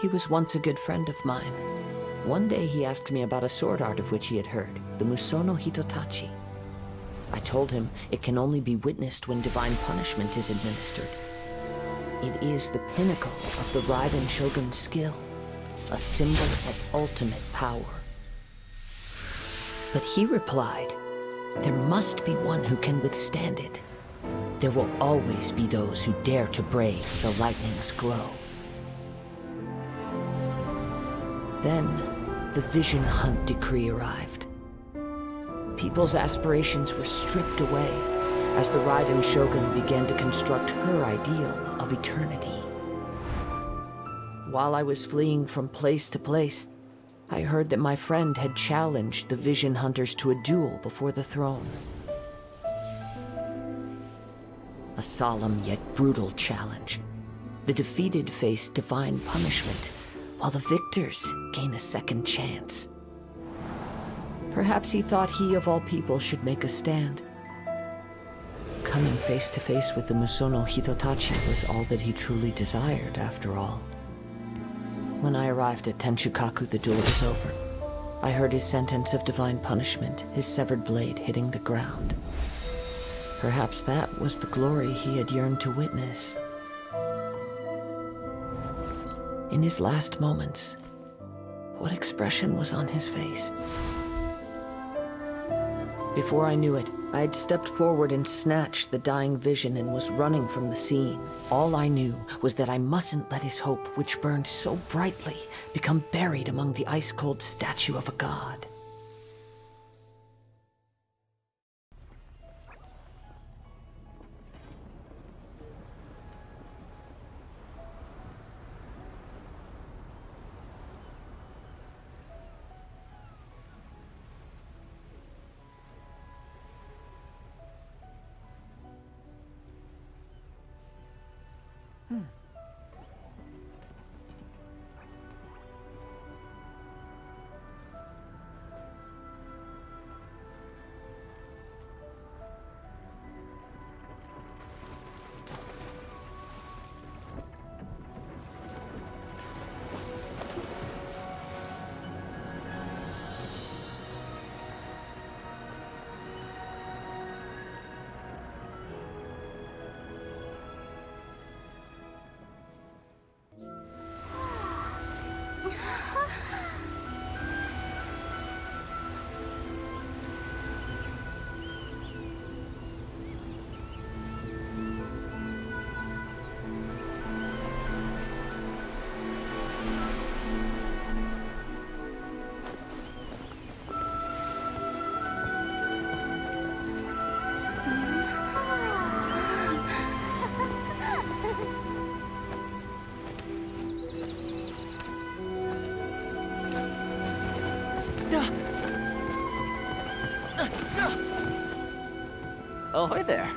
He was once a good friend of mine. One day he asked me about a sword art of which he had heard, the Musono Hitotachi. I told him it can only be witnessed when divine punishment is administered. It is the pinnacle of the Raiden Shogun's skill, a symbol of ultimate power. But he replied, there must be one who can withstand it. There will always be those who dare to brave the lightning's glow. Then, the Vision Hunt decree arrived. People's aspirations were stripped away as the Raiden Shogun began to construct her ideal of eternity. While I was fleeing from place to place, I heard that my friend had challenged the Vision Hunters to a duel before the throne. A solemn yet brutal challenge. The defeated face divine punishment, while the victors gain a second chance. Perhaps he thought he of all people should make a stand. Coming face to face with the Musono Hitotachi was all that he truly desired, after all. When I arrived at Tenchukaku, the duel was over. I heard his sentence of divine punishment, his severed blade hitting the ground. Perhaps that was the glory he had yearned to witness. In his last moments, what expression was on his face? Before I knew it, I had stepped forward and snatched the dying vision and was running from the scene. All I knew was that I mustn't let his hope, which burned so brightly, become buried among the ice-cold statue of a god. Ahoy there.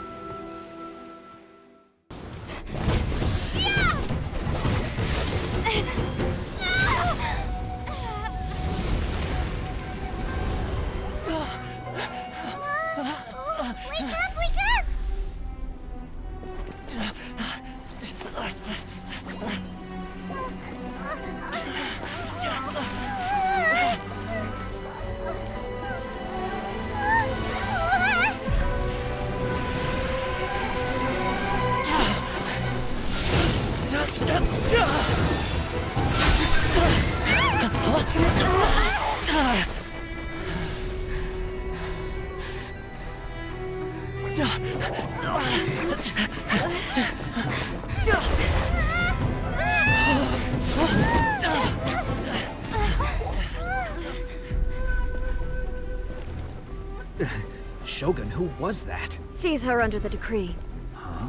Shogun, who was that? Seize her under the decree. Huh?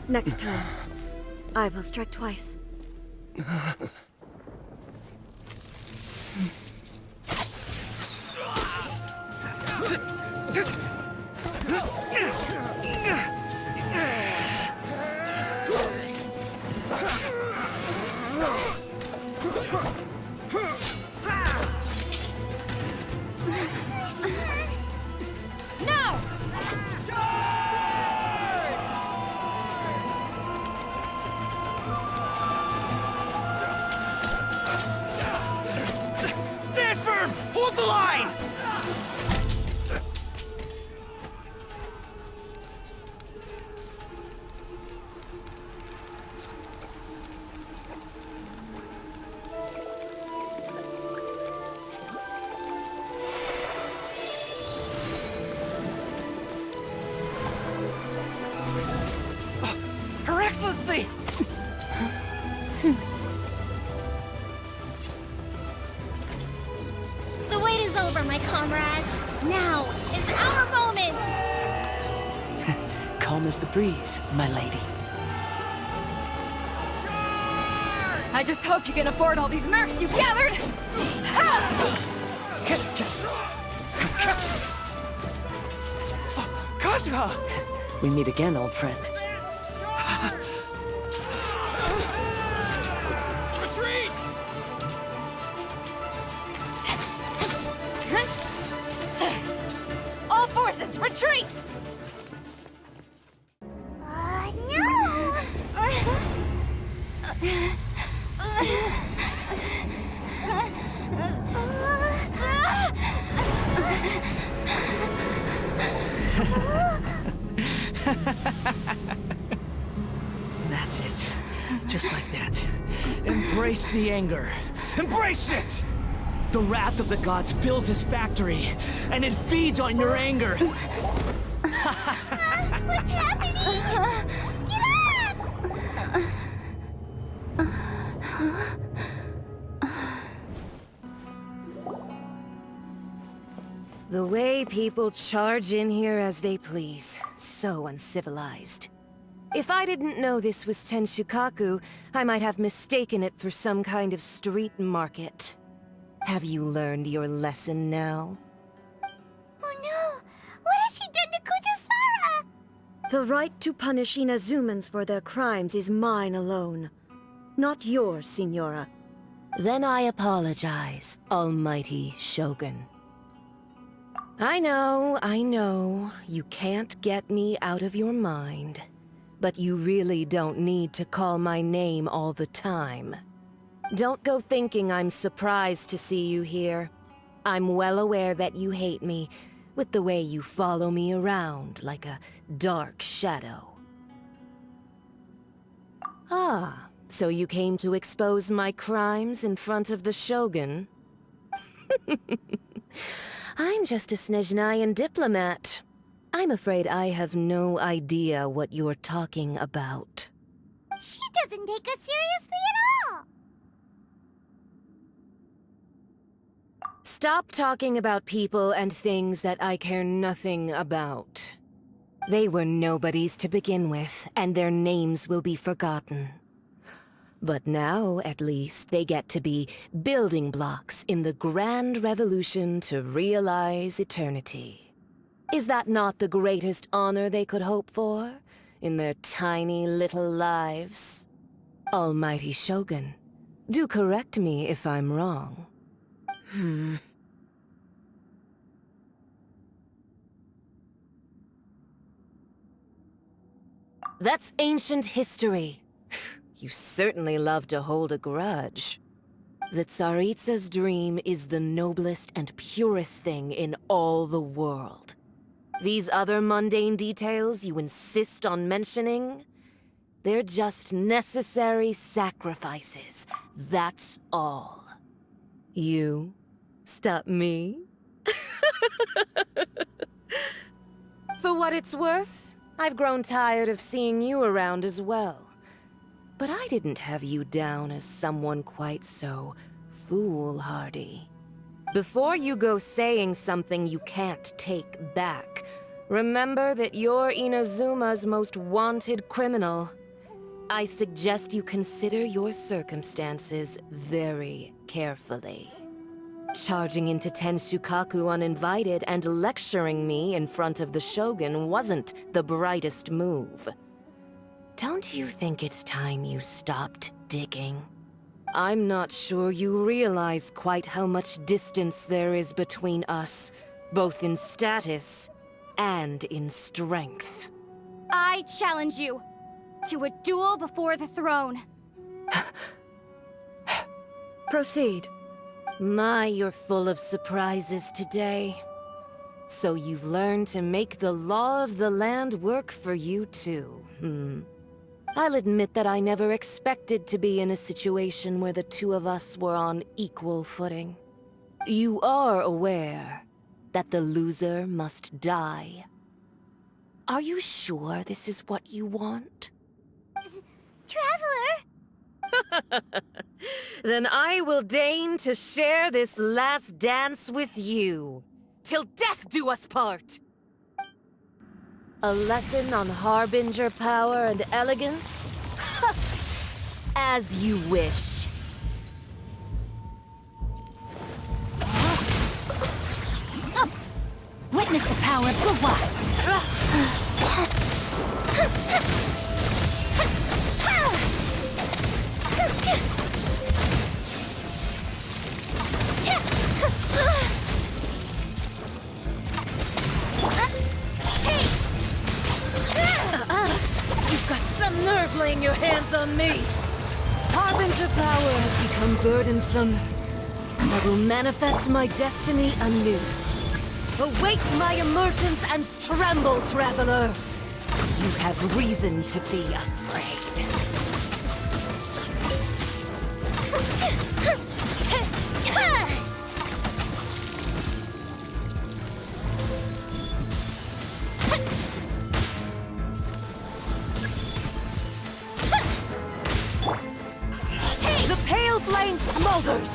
Next time, I will strike twice. The wait is over, my comrades. Now is our moment! Calm as the breeze, my lady. I just hope you can afford all these mercs you've gathered! Kazuha! We meet again, old friend. Retreat! All forces, retreat! That's it. Just like that. Embrace the anger. Embrace it! The wrath of the gods fills his factory, and it feeds on your anger. What's happening? Get up! The way people charge in here as they please. So uncivilized. If I didn't know this was Tenshukaku, I might have mistaken it for some kind of street market. Have you learned your lesson now? Oh no! What has she done to Kujusara? The right to punish Inazumans for their crimes is mine alone. Not yours, Signora. Then I apologize, almighty shogun. I know, you can't get me out of your mind. But you really don't need to call my name all the time. Don't go thinking I'm surprised to see you here. I'm well aware that you hate me, with the way you follow me around like a dark shadow. Ah, so you came to expose my crimes in front of the shogun? I'm just a Snezhnayan diplomat. I'm afraid I have no idea what you're talking about. She doesn't take us seriously at all! Stop talking about people and things that I care nothing about. They were nobodies to begin with, and their names will be forgotten. But now, at least, they get to be building blocks in the grand revolution to realize eternity. Is that not the greatest honor they could hope for, in their tiny little lives? Almighty Shogun, do correct me if I'm wrong. That's ancient history. You certainly love to hold a grudge. The Tsaritsa's dream is the noblest and purest thing in all the world. These other mundane details you insist on mentioning, they're just necessary sacrifices. That's all. You stop me? For what it's worth, I've grown tired of seeing you around as well. But I didn't have you down as someone quite so foolhardy. Before you go saying something you can't take back, remember that you're Inazuma's most wanted criminal. I suggest you consider your circumstances very carefully. Charging into Tenshukaku uninvited and lecturing me in front of the Shogun wasn't the brightest move. Don't you think it's time you stopped digging? I'm not sure you realize quite how much distance there is between us, both in status and in strength. I challenge you to a duel before the throne. Proceed. My, you're full of surprises today. So you've learned to make the law of the land work for you too, I'll admit that I never expected to be in a situation where the two of us were on equal footing. You are aware that the loser must die. Are you sure this is what you want? Traveler? Then I will deign to share this last dance with you. Till death do us part! A lesson on harbinger power and elegance? As you wish. Witness the power of the wild. You've got some nerve laying your hands on me. Harbinger power has become burdensome. I will manifest my destiny anew. Await my emergence and tremble, traveler. You have reason to be afraid. The pale flame smolders.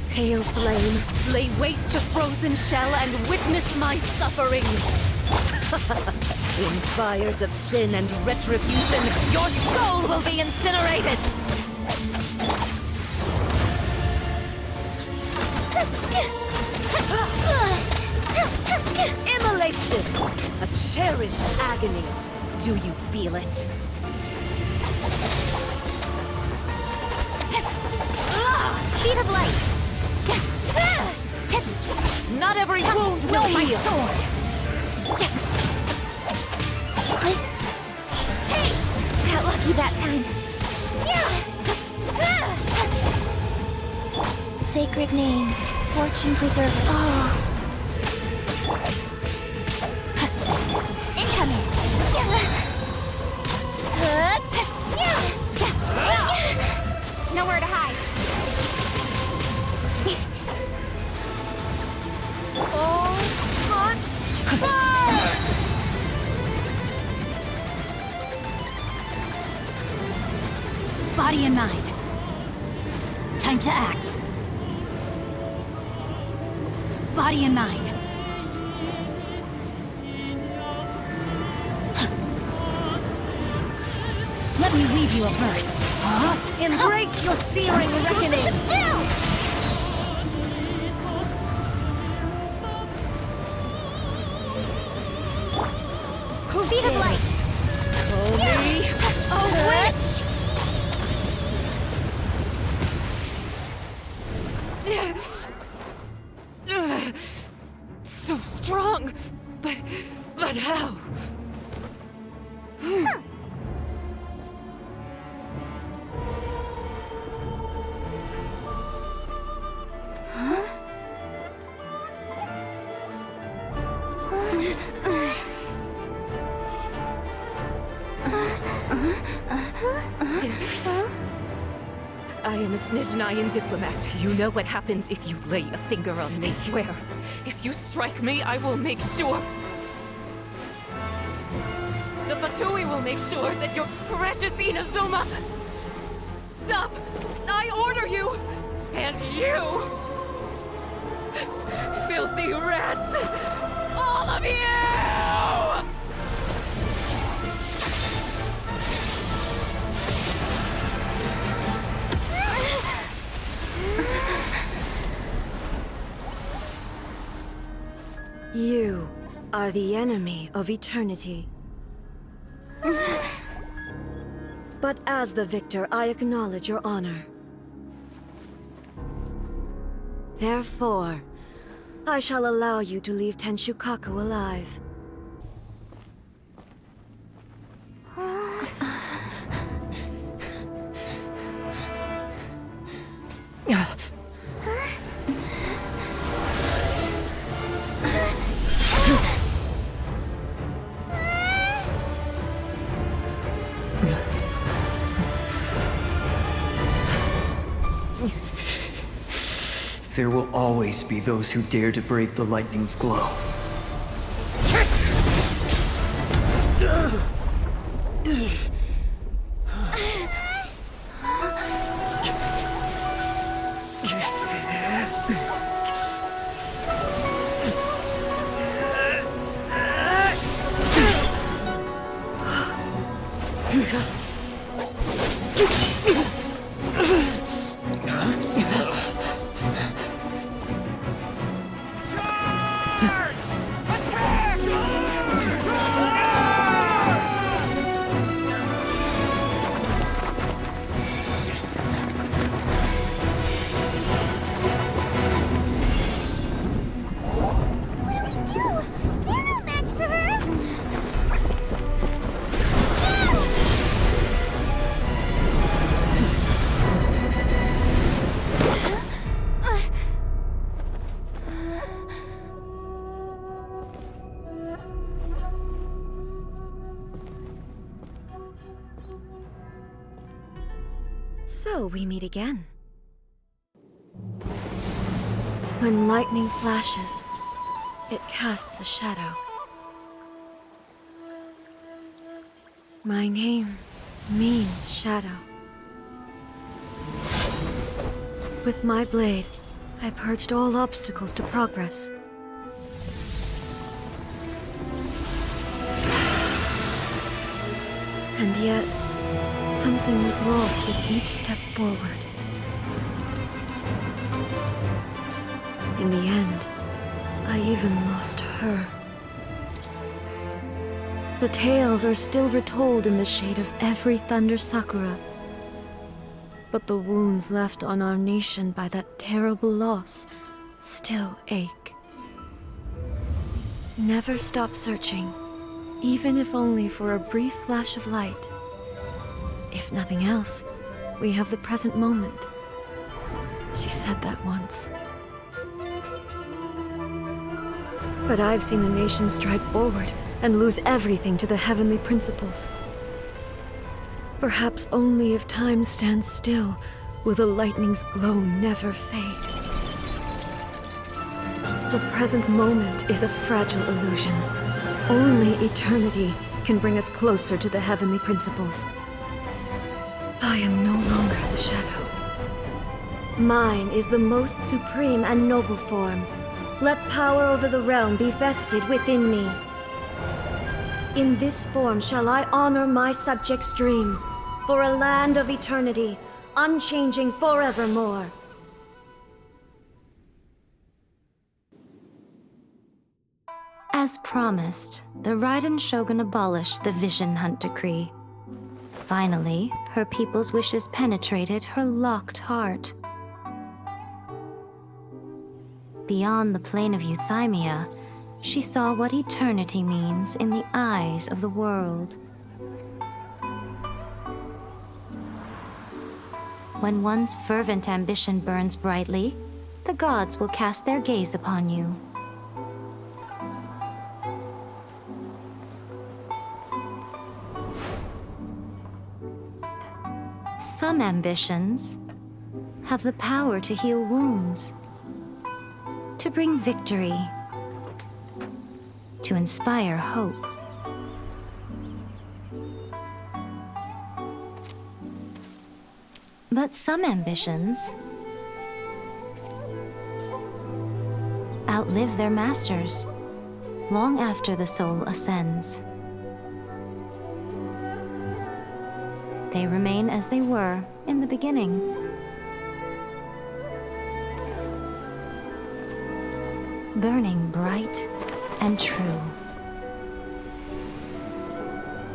Pale flame, lay waste to frozen shell and witness my suffering. In fires of sin and retribution, your soul will be incinerated. Immolation, a cherished agony. Do you feel it? Speed of light. Not every wound will No, my heal. sword. Hey! Got lucky that time. Sacred name. Fortune preserver. Oh. Incoming. Nowhere to hide. All must burn! Body and mind. Time to act. Body and mind. Let me weave you a verse. Embrace your searing reckoning! Speed of light. Call me a witch! So strong, but how? I am a Snizhnayan diplomat. You know what happens if you lay a finger on me. I swear, if you strike me, I will make sure... The Fatui will make sure that your precious Inazuma... Stop! I order you! And you! Filthy rats! All of you! You are the enemy of eternity. But as the victor, I acknowledge your honor. Therefore, I shall allow you to leave Tenshukaku alive. There will always be those who dare to brave the lightning's glow. So we meet again. When lightning flashes, it casts a shadow. My name means shadow. With my blade, I purged all obstacles to progress. And yet, something was lost with each step forward. In the end, I even lost her. The tales are still retold in the shade of every thunder sakura. But the wounds left on our nation by that terrible loss still ache. Never stop searching, even if only for a brief flash of light. If nothing else, we have the present moment. She said that once. But I've seen a nation stride forward and lose everything to the heavenly principles. Perhaps only if time stands still will the lightning's glow never fade. The present moment is a fragile illusion. Only eternity can bring us closer to the heavenly principles. I am no longer the shadow. Mine is the most supreme and noble form. Let power over the realm be vested within me. In this form shall I honor my subjects' dream, for a land of eternity, unchanging forevermore. As promised, the Raiden Shogun abolished the Vision Hunt Decree. Finally, her people's wishes penetrated her locked heart. Beyond the plane of euthymia, she saw what eternity means in the eyes of the world. When one's fervent ambition burns brightly, the gods will cast their gaze upon you. Some ambitions have the power to heal wounds, to bring victory, to inspire hope. But some ambitions outlive their masters long after the soul ascends. They remain as they were in the beginning. Burning bright and true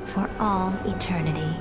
for all eternity.